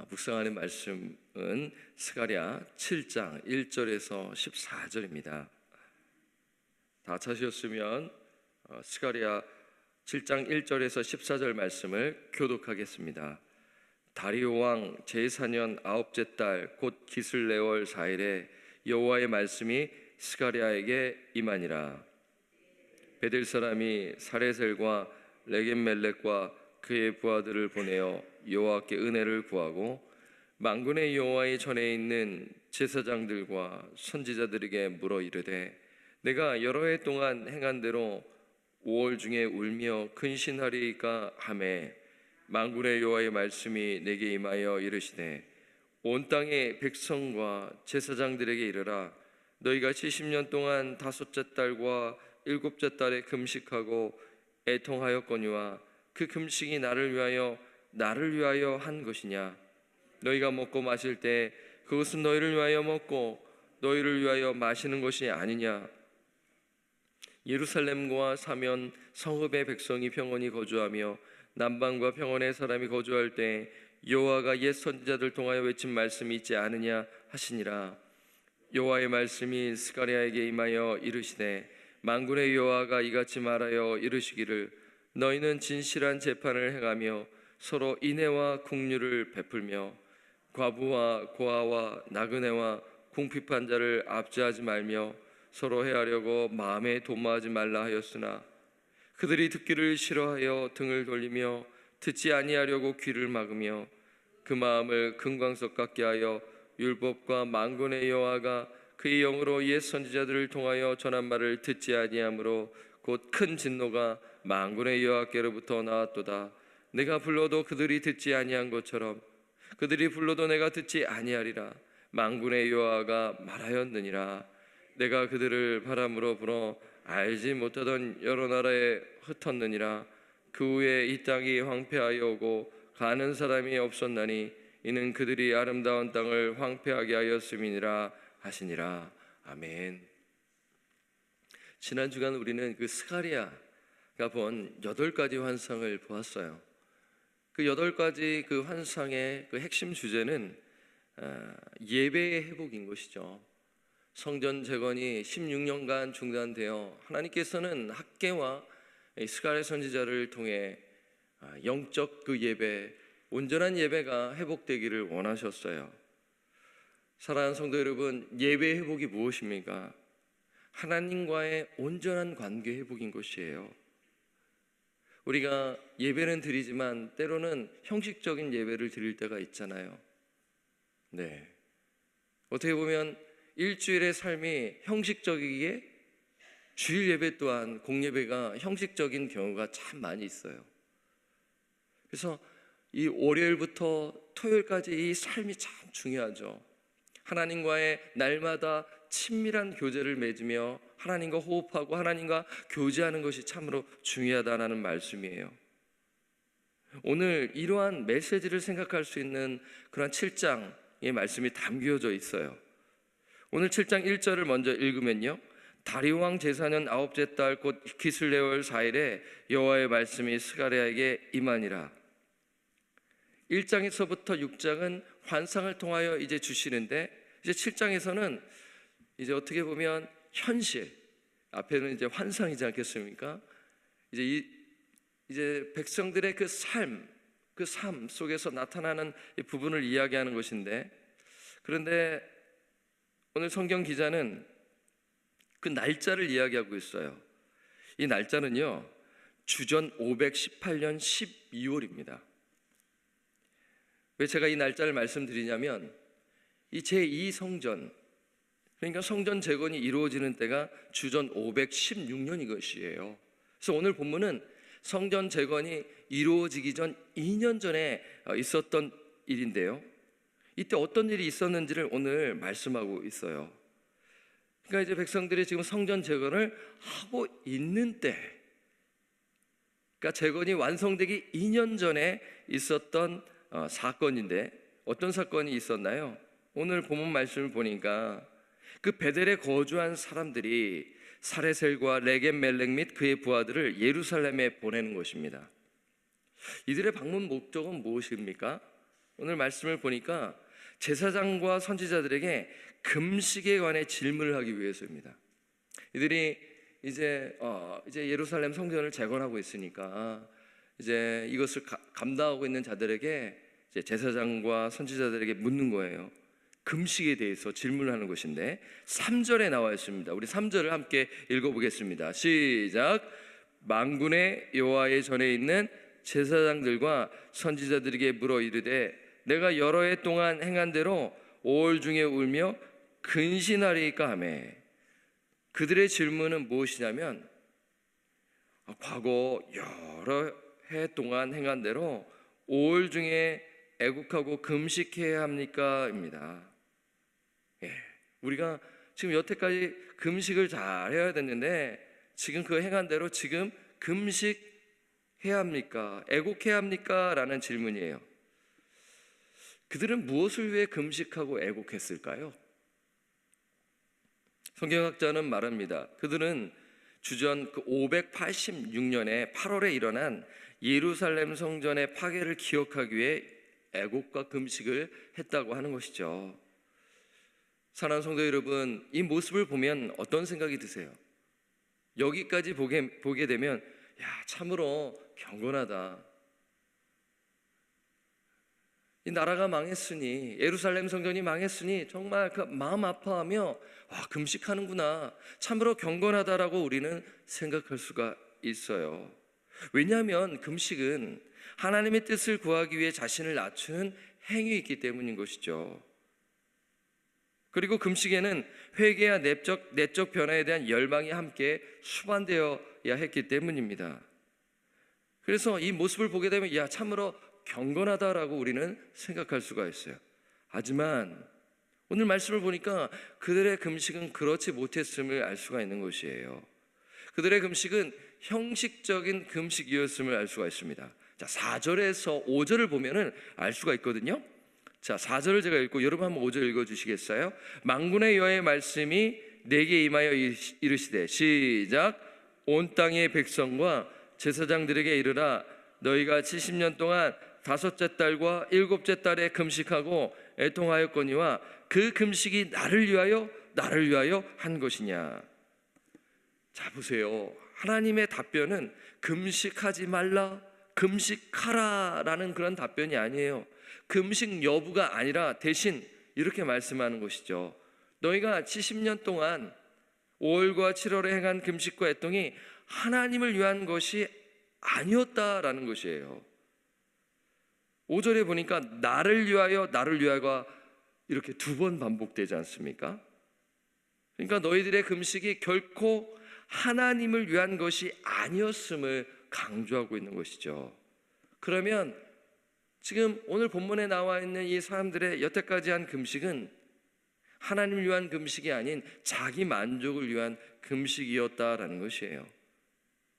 묵상하는 말씀은 스가랴 7장 1절에서 14절입니다. 다 찾으셨으면 스가랴 7장 1절에서 14절 말씀을 교독하겠습니다. 다리오 왕 제4년 아홉째 달 곧 기슬레월 4일에 여호와의 말씀이 스가랴에게 임하니라. 베델 사람이 사레셀과 레겜멜렉과 그의 부하들을 보내어 여호와께 은혜를 구하고 만군의 여호와의 전에 있는 제사장들과 선지자들에게 물어 이르되 내가 여러 해 동안 행한 대로 5월 중에 울며 근신하리이까 하매 만군의 여호와의 말씀이 내게 임하여 이르시되 온 땅의 백성과 제사장들에게 이르라. 너희가 70년 동안 다섯째 달과 일곱째 달에 금식하고 애통하였거니와 그 금식이 나를 위하여 한 것이냐? 너희가 먹고 마실 때 그것은 너희를 위하여 먹고 너희를 위하여 마시는 것이 아니냐? 예루살렘과 사면 성읍의 백성이 평온히 거주하며 남방과 평원의 사람이 거주할 때 여호와가 옛 선지자들 통하여 외친 말씀이 있지 않으냐 하시니라. 여호와의 말씀이 스가랴에게 임하여 이르시되 만군의 여호와가 이같이 말하여 이르시기를 너희는 진실한 재판을 행하며 서로 인애와 긍휼을 베풀며 과부와 고아와 나그네와 궁핍한 자를 압제하지 말며 서로 해하려고 마음에 도모하지 말라 하였으나 그들이 듣기를 싫어하여 등을 돌리며 듣지 아니하려고 귀를 막으며 그 마음을 금광석 같게 하여 율법과 만군의 여호와가 그의 영으로 옛 선지자들을 통하여 전한 말을 듣지 아니하므로 곧 큰 진노가 만군의 여호와께로부터 나왔도다. 내가 불러도 그들이 듣지 아니한 것처럼 그들이 불러도 내가 듣지 아니하리라. 만군의 여호와가 말하였느니라. 내가 그들을 바람으로 불어 알지 못하던 여러 나라에 흩었느니라. 그 후에 이 땅이 황폐하여 오고 가는 사람이 없었나니 이는 그들이 아름다운 땅을 황폐하게 하였음이니라 하시니라. 아멘. 지난 주간 우리는 그 스가랴가 본 8가지 환상을 보았어요. 그 8가지 그 환상의 그 핵심 주제는 예배의 회복인 것이죠. 성전 재건이 16년간 중단되어 하나님께서는 학개와 스가랴 선지자를 통해 영적 그 예배, 온전한 예배가 회복되기를 원하셨어요. 사랑하는 성도 여러분, 예배 회복이 무엇입니까? 하나님과의 온전한 관계 회복인 것이에요. 우리가 예배는 드리지만 때로는 형식적인 예배를 드릴 때가 있잖아요. 네. 어떻게 보면 일주일의 삶이 형식적이기에 주일 예배 또한 공예배가 형식적인 경우가 참 많이 있어요. 그래서 이 월요일부터 토요일까지 이 삶이 참 중요하죠. 하나님과의 날마다 친밀한 교제를 맺으며 하나님과 호흡하고 하나님과 교제하는 것이 참으로 중요하다는 말씀이에요. 오늘 이러한 메시지를 생각할 수 있는 그런 7장의 말씀이 담겨져 있어요. 오늘 7장 1절을 먼저 읽으면요, 다리오 왕 제4년 아홉째 달 곧 기슬레월 4일에 여호와의 말씀이 스가랴에게 임하니라. 1장에서부터 6장은 환상을 통하여 이제 주시는데, 이제 7장에서는 이제 어떻게 보면 현실, 앞에는 이제 환상이지 않겠습니까? 이제 백성들의 그 삶 속에서 나타나는 이 부분을 이야기하는 것인데, 그런데 오늘 성경 기자는 그 날짜를 이야기하고 있어요. 이 날짜는요, 주전 518년 12월입니다. 왜 제가 이 날짜를 말씀드리냐면, 이 제2성전, 그러니까 성전 재건이 이루어지는 때가 주전 516년인 것이에요. 그래서 오늘 본문은 성전 재건이 이루어지기 전 2년 전에 있었던 일인데요, 이때 어떤 일이 있었는지를 오늘 말씀하고 있어요. 그러니까 이제 백성들이 지금 성전 재건을 하고 있는 때, 그러니까 재건이 완성되기 2년 전에 있었던 사건인데, 어떤 사건이 있었나요? 오늘 본문 말씀을 보니까 그 베델에 거주한 사람들이 사레셀과 레겜멜렉 및 그의 부하들을 예루살렘에 보내는 것입니다. 이들의 방문 목적은 무엇입니까? 오늘 말씀을 보니까 제사장과 선지자들에게 금식에 관해 질문을 하기 위해서입니다. 이들이 이제 예루살렘 성전을 재건하고 있으니까 이제 이것을 감당하고 있는 자들에게 이제 제사장과 선지자들에게 묻는 거예요. 금식에 대해서 질문을 하는 것인데 3절에 나와 있습니다. 우리 3절을 함께 읽어보겠습니다. 시작. 만군의 여호와의 전에 있는 제사장들과 선지자들에게 물어 이르되 내가 여러 해 동안 행한 대로 5월 중에 울며 근신하리이까 하며. 그들의 질문은 무엇이냐면 과거 여러 해 동안 행한 대로 5월 중에 애국하고 금식해야 합니까? 입니다. 우리가 지금 여태까지 금식을 잘 해야 됐는데 지금 그 행한 대로 지금 금식해야 합니까? 애국해야 합니까? 라는 질문이에요. 그들은 무엇을 위해 금식하고 애국했을까요? 성경학자는 말합니다. 그들은 주전 586년에 8월에 일어난 예루살렘 성전의 파괴를 기억하기 위해 애국과 금식을 했다고 하는 것이죠. 사랑하는 성도 여러분, 이 모습을 보면 어떤 생각이 드세요? 여기까지 보게 되면 참으로 경건하다. 이 나라가 망했으니, 예루살렘 성전이 망했으니 정말 그 마음 아파하며 금식하는구나, 참으로 경건하다라고 우리는 생각할 수가 있어요. 왜냐하면 금식은 하나님의 뜻을 구하기 위해 자신을 낮추는 행위이기 때문인 것이죠. 그리고 금식에는 회개와 내적 변화에 대한 열망이 함께 수반되어야 했기 때문입니다. 그래서 이 모습을 보게 되면 참으로 경건하다라고 우리는 생각할 수가 있어요. 하지만 오늘 말씀을 보니까 그들의 금식은 그렇지 못했음을 알 수가 있는 것이에요. 그들의 금식은 형식적인 금식이었음을 알 수가 있습니다. 자, 4절에서 5절을 보면은 알 수가 있거든요. 자, 4절을 제가 읽고 여러분 한번 5절 읽어주시겠어요? 만군의 여호와의 말씀이 내게 임하여 이르시되 시작. 온 땅의 백성과 제사장들에게 이르라. 너희가 70년 동안 5째 달과 7째 달에 금식하고 애통하였거니와 그 금식이 나를 위하여 한 것이냐. 자, 보세요. 하나님의 답변은 금식하지 말라, 금식하라 라는 그런 답변이 아니에요. 금식 여부가 아니라 대신 이렇게 말씀하는 것이죠. 너희가 70년 동안 5월과 7월에 행한 금식과 애통이 하나님을 위한 것이 아니었다라는 것이에요. 5절에 보니까 나를 위하여가 이렇게 2번 반복되지 않습니까? 그러니까 너희들의 금식이 결코 하나님을 위한 것이 아니었음을 강조하고 있는 것이죠. 그러면 지금 오늘 본문에 나와 있는 이 사람들의 여태까지 한 금식은 하나님을 위한 금식이 아닌 자기 만족을 위한 금식이었다라는 것이에요.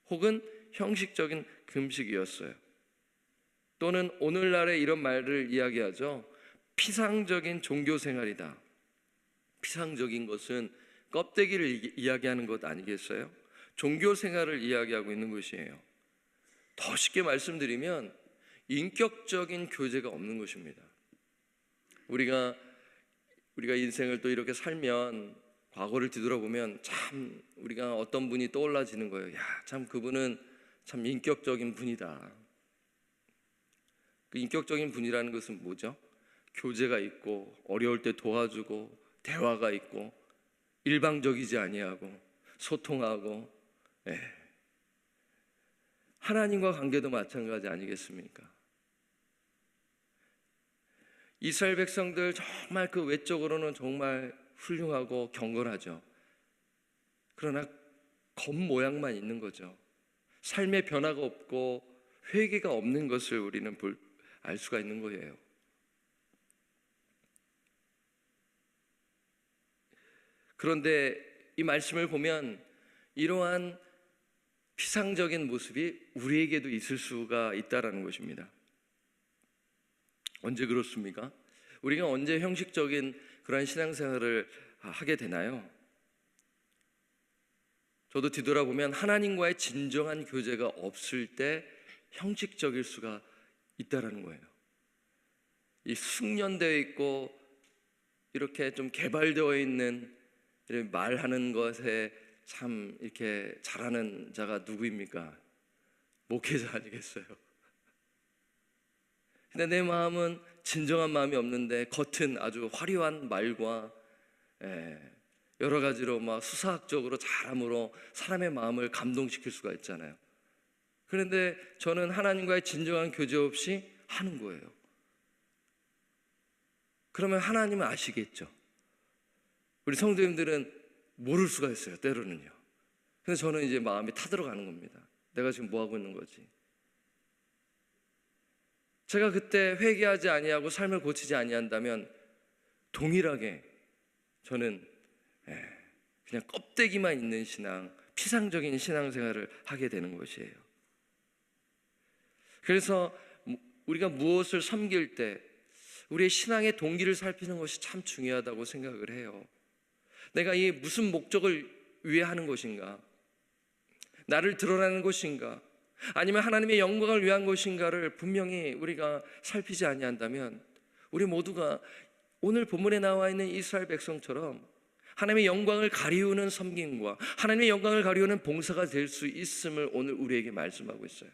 혹은 형식적인 금식이었어요. 또는 오늘날에 이런 말을 이야기하죠. 피상적인 종교 생활이다. 피상적인 것은 껍데기를 이야기하는 것 아니겠어요? 종교 생활을 이야기하고 있는 것이에요. 더 쉽게 말씀드리면 인격적인 교제가 없는 것입니다. 우리가 인생을 또 이렇게 살면 과거를 뒤돌아보면 참 우리가 어떤 분이 떠올라지는 거예요. 참 그분은 참 인격적인 분이다. 그 인격적인 분이라는 것은 뭐죠? 교제가 있고 어려울 때 도와주고 대화가 있고 일방적이지 아니하고 소통하고 하나님과 관계도 마찬가지 아니겠습니까? 이스라엘 백성들 정말 그 외적으로는 정말 훌륭하고 경건하죠. 그러나 겉모양만 있는 거죠. 삶의 변화가 없고 회개가 없는 것을 우리는 알 수가 있는 거예요. 그런데 이 말씀을 보면 이러한 피상적인 모습이 우리에게도 있을 수가 있다라는 것입니다. 언제 그렇습니까? 우리가 언제 형식적인 그런 신앙생활을 하게 되나요? 저도 뒤돌아보면 하나님과의 진정한 교제가 없을 때 형식적일 수가 있다라는 거예요. 이 숙련되어 있고 이렇게 좀 개발되어 있는 이렇게 말하는 것에 참 이렇게 잘하는 자가 누구입니까? 목회자 아니겠어요? 근데 내 마음은 진정한 마음이 없는데 겉은 아주 화려한 말과 여러 가지로 막 수사학적으로 잘함으로 사람의 마음을 감동시킬 수가 있잖아요. 그런데 저는 하나님과의 진정한 교제 없이 하는 거예요. 그러면 하나님은 아시겠죠. 우리 성도님들은 모를 수가 있어요, 때로는요. 그래서 저는 이제 마음이 타들어가는 겁니다. 내가 지금 뭐 하고 있는 거지? 제가 그때 회개하지 아니하고 삶을 고치지 아니한다면 동일하게 저는 그냥 껍데기만 있는 신앙, 피상적인 신앙생활을 하게 되는 것이에요. 그래서 우리가 무엇을 섬길 때 우리의 신앙의 동기를 살피는 것이 참 중요하다고 생각을 해요. 내가 이 무슨 목적을 위해 하는 것인가? 나를 드러내는 것인가? 아니면 하나님의 영광을 위한 것인가를 분명히 우리가 살피지 아니한다면 우리 모두가 오늘 본문에 나와 있는 이스라엘 백성처럼 하나님의 영광을 가리우는 섬김과 하나님의 영광을 가리우는 봉사가 될 수 있음을 오늘 우리에게 말씀하고 있어요.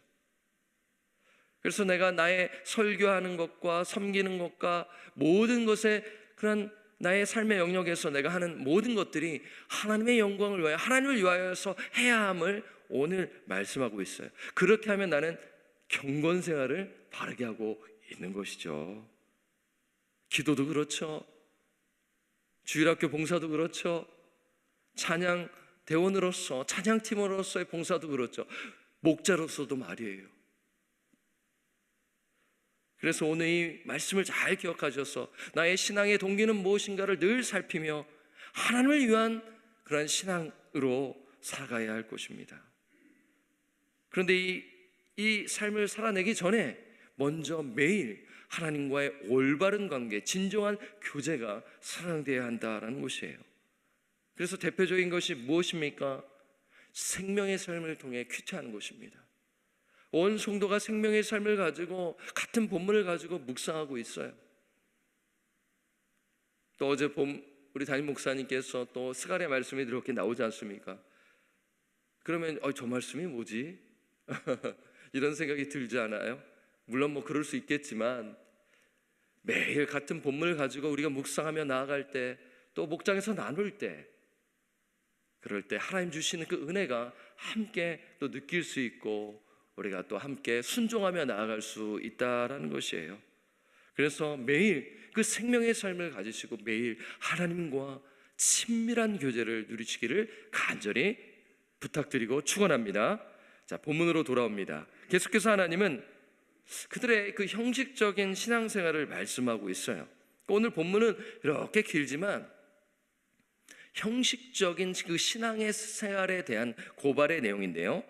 그래서 내가 나의 설교하는 것과 섬기는 것과 모든 것에 그런 나의 삶의 영역에서 내가 하는 모든 것들이 하나님의 영광을 위하여 하나님을 위하여서 해야 함을 오늘 말씀하고 있어요. 그렇게 하면 나는 경건 생활을 바르게 하고 있는 것이죠. 기도도 그렇죠. 주일학교 봉사도 그렇죠. 찬양 대원으로서 찬양팀으로서의 봉사도 그렇죠. 목자로서도 말이에요. 그래서 오늘 이 말씀을 잘 기억하셔서 나의 신앙의 동기는 무엇인가를 늘 살피며 하나님을 위한 그런 신앙으로 살아가야 할 것입니다. 그런데 이 삶을 살아내기 전에 먼저 매일 하나님과의 올바른 관계, 진정한 교제가 사랑되어야 한다는 것이에요. 그래서 대표적인 것이 무엇입니까? 생명의 삶을 통해 큐티하는 것입니다. 온 성도가 생명의 삶을 가지고 같은 본문을 가지고 묵상하고 있어요. 또 어제 우리 담임 목사님께서 또 스가랴 말씀이 이렇게 나오지 않습니까? 그러면 저 말씀이 뭐지? 이런 생각이 들지 않아요? 물론 뭐 그럴 수 있겠지만 매일 같은 본문을 가지고 우리가 묵상하며 나아갈 때 또 목장에서 나눌 때 그럴 때 하나님 주시는 그 은혜가 함께 또 느낄 수 있고 우리가 또 함께 순종하며 나아갈 수 있다라는 것이에요. 그래서 매일 그 생명의 삶을 가지시고 매일 하나님과 친밀한 교제를 누리시기를 간절히 부탁드리고 축원합니다. 자, 본문으로 돌아옵니다. 계속해서 하나님은 그들의 그 형식적인 신앙생활을 말씀하고 있어요. 오늘 본문은 이렇게 길지만 형식적인 그 신앙의 생활에 대한 고발의 내용인데요.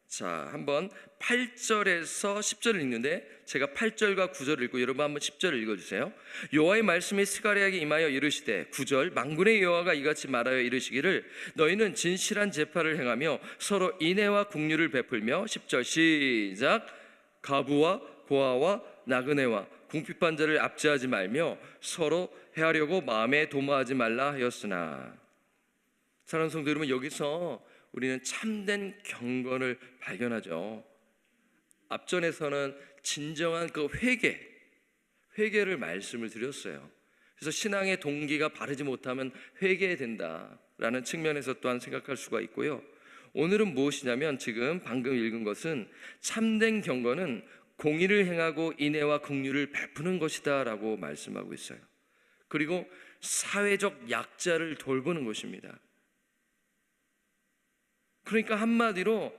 자, 한번 8절에서 10절을 읽는데 제가 8절과 9절을 읽고 여러분 한번 10절을 읽어주세요. 여호와의 말씀이 스가랴에게 임하여 이르시되 9절 만군의 여호와가 이같이 말하여 이르시기를 너희는 진실한 제파를 행하며 서로 인애와 긍휼을 베풀며 10절 시작 가부와 고아와 나그네와 궁핍한 자를 압제하지 말며 서로 해하려고 마음에 도모하지 말라 하였으나 사랑하는 성도 여러분 여기서 우리는 참된 경건을 발견하죠. 앞전에서는 진정한 그 회개를 말씀을 드렸어요. 그래서 신앙의 동기가 바르지 못하면 회개해야 된다라는 측면에서 또한 생각할 수가 있고요. 오늘은 무엇이냐면 지금 방금 읽은 것은 참된 경건은 공의를 행하고 인애와 긍휼을 베푸는 것이다 라고 말씀하고 있어요. 그리고 사회적 약자를 돌보는 것입니다. 그러니까 한마디로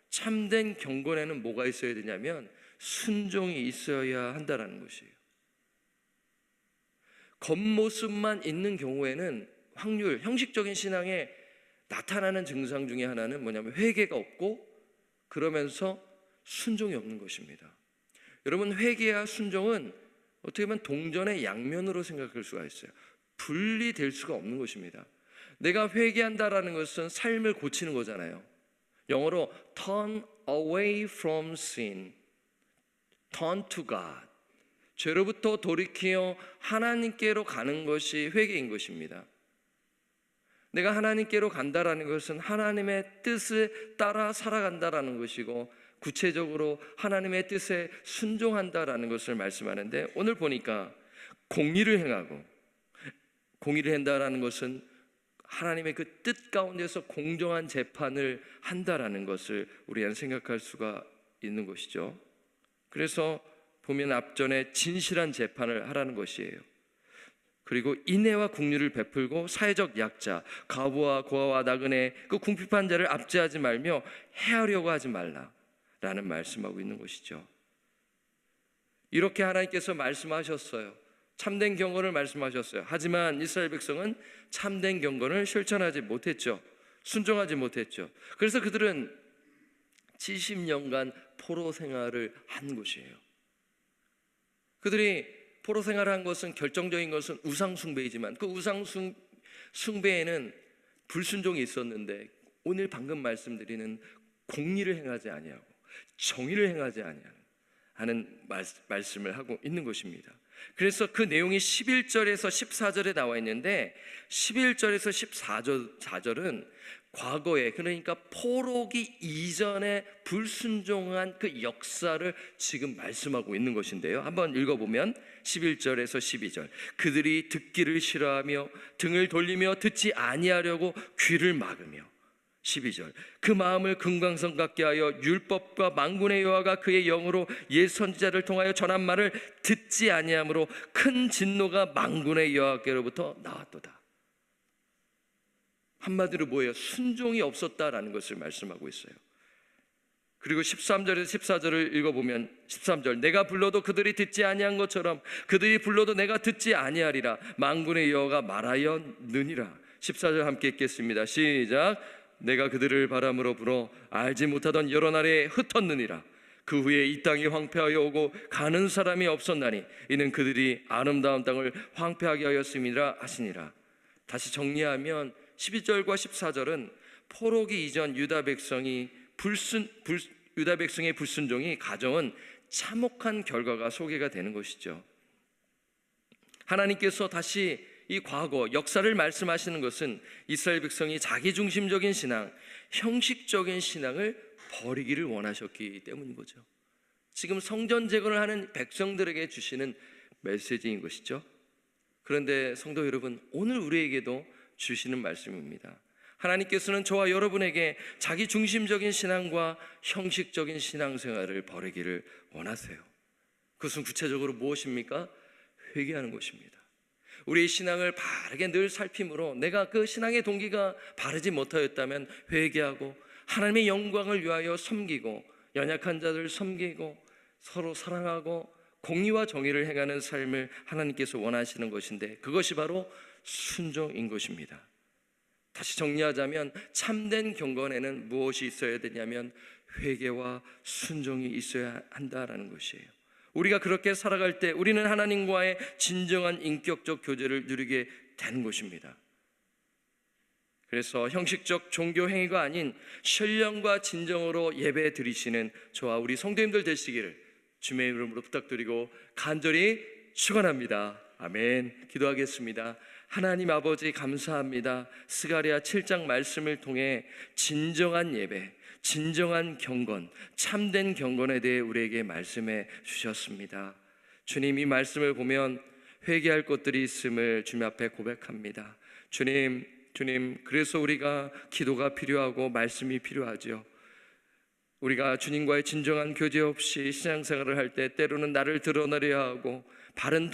참된 경건에는 뭐가 있어야 되냐면 순종이 있어야 한다는 것이에요. 겉모습만 있는 경우에는 형식적인 신앙에 나타나는 증상 중에 하나는 뭐냐면 회개가 없고 그러면서 순종이 없는 것입니다. 여러분 회개와 순종은 어떻게 보면 동전의 양면으로 생각할 수가 있어요. 분리될 수가 없는 것입니다. 내가 회개한다라는 것은 삶을 고치는 거잖아요. 영어로 turn away from sin, turn to God. 죄로부터 돌이키어 하나님께로 가는 것이 회개인 것입니다. 내가 하나님께로 간다라는 것은 하나님의 뜻에 따라 살아간다라는 것이고, 구체적으로 하나님의 뜻에 순종한다라는 것을 말씀하는데, 오늘 보니까 공의를 행하고, 공의를 한다라는 것은 하나님의 그 뜻 가운데서 공정한 재판을 한다라는 것을 우리는 생각할 수가 있는 것이죠. 그래서 보면 앞전에 진실한 재판을 하라는 것이에요. 그리고 인애와 긍휼을 베풀고 사회적 약자, 과부와 고아와 나그네 그 궁핍한 자를 압제하지 말며 해하려고 하지 말라라는 말씀하고 있는 것이죠. 이렇게 하나님께서 말씀하셨어요. 참된 경건을 말씀하셨어요. 하지만 이스라엘 백성은 참된 경건을 실천하지 못했죠. 순종하지 못했죠. 그래서 그들은 70년간 포로 생활을 한 것이에요. 그들이 포로 생활을 한 것은, 결정적인 것은 우상 숭배이지만, 그 우상 숭배에는 불순종이 있었는데, 오늘 방금 말씀드리는 공의를 행하지 아니하고 정의를 행하지 아니하는 하는 말씀을 하고 있는 것입니다. 그래서 그 내용이 11절에서 14절에 나와 있는데, 11절에서 14절은 과거에, 그러니까 포로기 이전에 불순종한 그 역사를 지금 말씀하고 있는 것인데요. 한번 읽어보면 11절에서 12절, 그들이 듣기를 싫어하며 등을 돌리며 듣지 아니하려고 귀를 막으며, 12절, 그 마음을 금강석 같게 하여 율법과 만군의 여호와가 그의 영으로 옛 선지자를 통하여 전한 말을 듣지 아니하므로 큰 진노가 만군의 여호와께로부터 나왔도다. 한마디로 뭐예요? 순종이 없었다라는 것을 말씀하고 있어요. 그리고 13절에서 14절을 읽어보면, 13절, 내가 불러도 그들이 듣지 아니한 것처럼 그들이 불러도 내가 듣지 아니하리라. 만군의 여호와가 말하였느니라. 14절 함께 읽겠습니다. 시작. 내가 그들을 바람으로 불어 알지 못하던 여러 날에 흩었느니라. 그 후에 이 땅이 황폐하여 오고 가는 사람이 없었나니 이는 그들이 아름다운 땅을 황폐하게 하였음이라 하시니라. 다시 정리하면 12절과 14절은 포로기 이전 유다 백성의 불순종이 가져온 참혹한 결과가 소개가 되는 것이죠. 하나님께서 다시 이 과거 역사를 말씀하시는 것은 이스라엘 백성이 자기중심적인 신앙, 형식적인 신앙을 버리기를 원하셨기 때문인 거죠. 지금 성전 재건을 하는 백성들에게 주시는 메시지인 것이죠. 그런데 성도 여러분, 오늘 우리에게도 주시는 말씀입니다. 하나님께서는 저와 여러분에게 자기중심적인 신앙과 형식적인 신앙생활을 버리기를 원하세요. 그것은 구체적으로 무엇입니까? 회개하는 것입니다. 우리의 신앙을 바르게 늘 살핌으로 내가 그 신앙의 동기가 바르지 못하였다면 회개하고 하나님의 영광을 위하여 섬기고 연약한 자들을 섬기고 서로 사랑하고 공의와 정의를 행하는 삶을 하나님께서 원하시는 것인데, 그것이 바로 순종인 것입니다. 다시 정리하자면 참된 경건에는 무엇이 있어야 되냐면 회개와 순종이 있어야 한다라는 것이에요. 우리가 그렇게 살아갈 때 우리는 하나님과의 진정한 인격적 교제를 누리게 되는 것입니다. 그래서 형식적 종교 행위가 아닌 신령과 진정으로 예배 드리시는 저와 우리 성도님들 되시기를 주님의 이름으로 부탁드리고 간절히 축원합니다. 아멘. 기도하겠습니다. 하나님 아버지, 감사합니다. 스가랴 7장 말씀을 통해 진정한 예배, 진정한 경건, 참된 경건에 대해 우리에게 말씀해 주셨습니다. 주님, 이 말씀을 보면 회개할 것들이 있음을 주님 앞에 고백합니다. 주님, 그래서 우리가 기도가 필요하고 말씀이 필요하죠. 우리가 주님과의 진정한 교제 없이 신앙생활을 할 때 때로는 나를 드러내려 하고 바른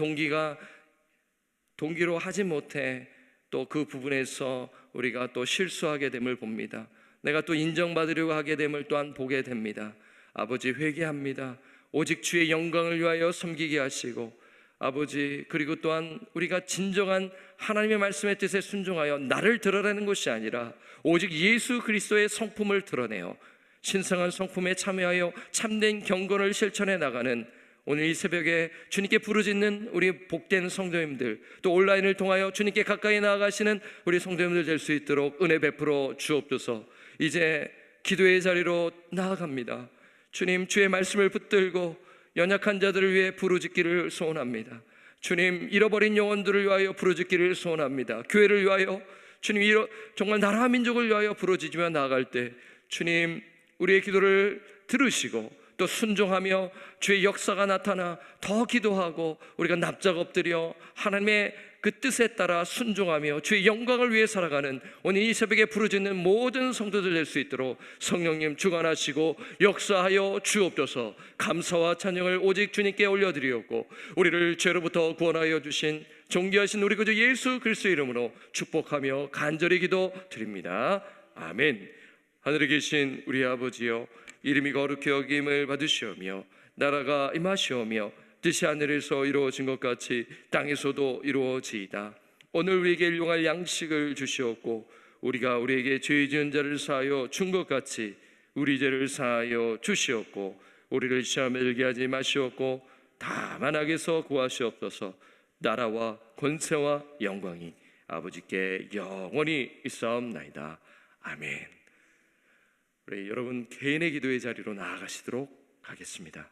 동기로 하지 못해 또 그 부분에서 우리가 또 실수하게 됨을 봅니다. 내가 또 인정받으려고 하게 됨을 또한 보게 됩니다. 아버지, 회개합니다. 오직 주의 영광을 위하여 섬기게 하시고, 아버지, 그리고 또한 우리가 진정한 하나님의 말씀의 뜻에 순종하여 나를 드러내는 것이 아니라 오직 예수 그리스도의 성품을 드러내어 신성한 성품에 참여하여 참된 경건을 실천해 나가는 오늘 이 새벽에 주님께 부르짖는 우리 복된 성도님들, 또 온라인을 통하여 주님께 가까이 나아가시는 우리 성도님들 될 수 있도록 은혜 베풀어 주옵소서. 이제 기도의 자리로 나아갑니다. 주님, 주의 말씀을 붙들고 연약한 자들을 위해 부르짖기를 소원합니다. 주님, 잃어버린 영혼들을 위하여 부르짖기를 소원합니다. 교회를 위하여, 주님, 정말 나라 민족을 위하여 부르짖으며 나아갈 때 주님, 우리의 기도를 들으시고 또 순종하며 주의 역사가 나타나 더 기도하고 우리가 납작 엎드려 하나님의 그 뜻에 따라 순종하며 주의 영광을 위해 살아가는 오늘 이 새벽에 부르짖는 모든 성도들 될 수 있도록 성령님 주관하시고 역사하여 주옵소서. 감사와 찬양을 오직 주님께 올려드리옵고 우리를 죄로부터 구원하여 주신 존귀하신 우리 구주 예수 그리스도의 이름으로 축복하며 간절히 기도드립니다. 아멘. 하늘에 계신 우리 아버지여, 이름이 거룩히 여김을 받으시오며 나라가 임하시오며 뜻이 하늘에서 이루어진 것 같이 땅에서도 이루어지이다. 오늘 우리에게 일용할 양식을 주시옵고 우리가 우리에게 죄 지은 자를 사하여 준 것 같이 우리 죄를 사하여 주시옵고 우리를 시험에 들게 하지 마시옵고 다만 악에서 구하시옵소서. 나라와 권세와 영광이 아버지께 영원히 있사옵나이다. 아멘. 우리 여러분 개인의 기도의 자리로 나아가시도록 하겠습니다.